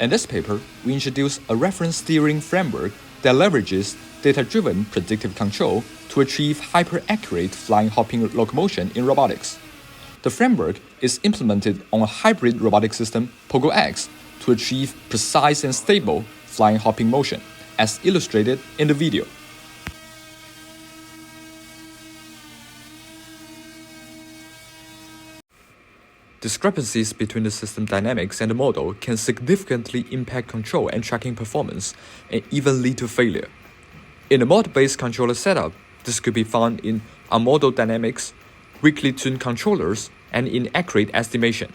In this paper, we introduce a reference steering framework that leverages data-driven predictive control to achieve hyper-accurate flying-hopping locomotion in robotics. The framework is implemented on a hybrid robotic system, PogoX, to achieve precise and stable flying-hopping motion, as illustrated in the video. Discrepancies between the system dynamics and the model can significantly impact control and tracking performance and even lead to failure. In a model-based controller setup, this could be found in unmodeled dynamics, weakly tuned controllers, and inaccurate estimation.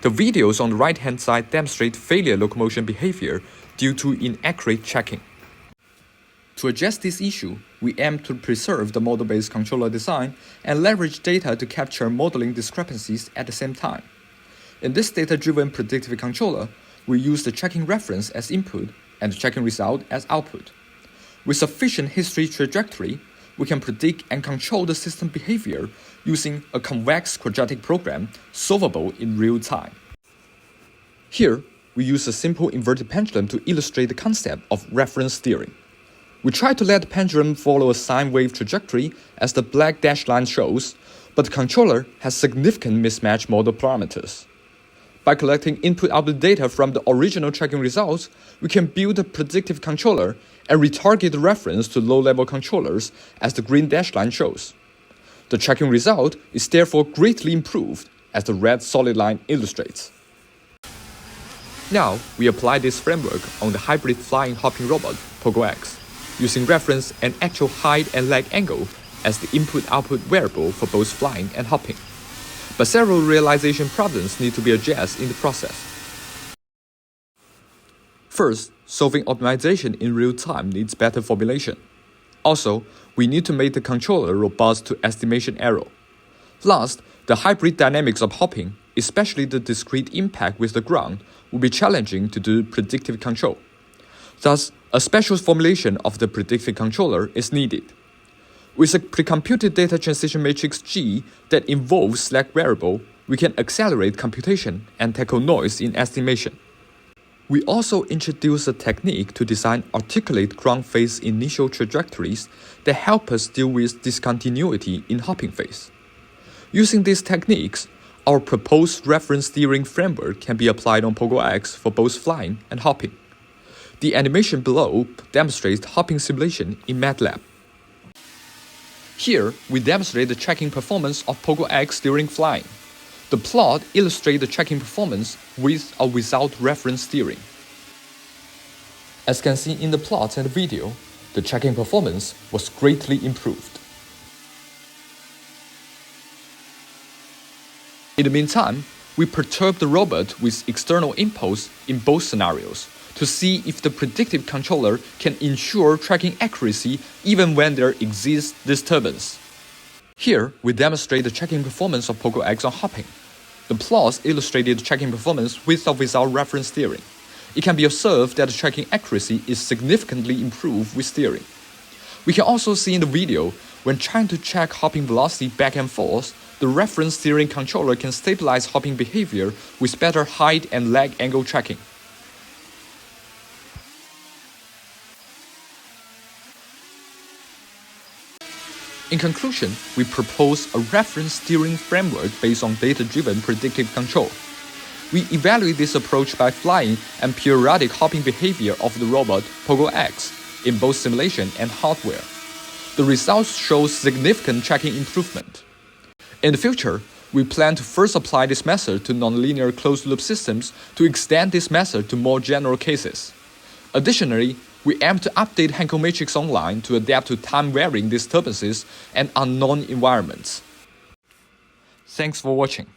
The videos on the right-hand side demonstrate failure locomotion behavior due to inaccurate tracking. To address this issue, we aim to preserve the model-based controller design and leverage data to capture modeling discrepancies at the same time. In this data-driven predictive controller, we use the tracking reference as input and the tracking result as output. With sufficient history trajectory, we can predict and control the system behavior using a convex quadratic program solvable in real time. Here, we use a simple inverted pendulum to illustrate the concept of reference steering. We try to let the pendulum follow a sine wave trajectory as the black dashed line shows, but the controller has significant mismatched model parameters. By collecting input-output data from the original tracking results, we can build a predictive controller and retarget the reference to low-level controllers as the green dashed line shows. The tracking result is therefore greatly improved, as the red solid line illustrates. Now, we apply this framework on the hybrid flying-hopping robot, PogoX, using reference and actual height and leg angle as the input-output variable for both flying and hopping. But several realization problems need to be addressed in the process. First, solving optimization in real time needs better formulation. Also, we need to make the controller robust to estimation error. Last, the hybrid dynamics of hopping, especially the discrete impact with the ground, will be challenging to do predictive control. Thus, a special formulation of the predictive controller is needed. With a precomputed data transition matrix G that involves slack variable, we can accelerate computation and tackle noise in estimation. We also introduce a technique to design articulate ground phase initial trajectories that help us deal with discontinuity in hopping phase. Using these techniques, our proposed reference steering framework can be applied on PogoX for both flying and hopping. The animation below demonstrates hopping simulation in MATLAB. Here, we demonstrate the tracking performance of PogoX during flying. The plot illustrates the tracking performance with or without reference steering. As can see in the plot and the video, the tracking performance was greatly improved. In the meantime, we perturb the robot with external impulse in both scenarios to see if the predictive controller can ensure tracking accuracy even when there exists disturbance. Here, we demonstrate the tracking performance of PogoX on hopping. The plots illustrated the tracking performance with or without reference steering. It can be observed that the tracking accuracy is significantly improved with steering. We can also see in the video, when trying to check hopping velocity back and forth, the reference steering controller can stabilize hopping behavior with better height and leg angle tracking. In conclusion, we propose a reference steering framework based on data-driven predictive control. We evaluate this approach by flying and periodic hopping behavior of the robot PogoX in both simulation and hardware. The results show significant tracking improvement. In the future, we plan to first apply this method to nonlinear closed-loop systems to extend this method to more general cases. Additionally, we aim to update Hankel Matrix Online to adapt to time-varying disturbances and unknown environments. Thanks for watching.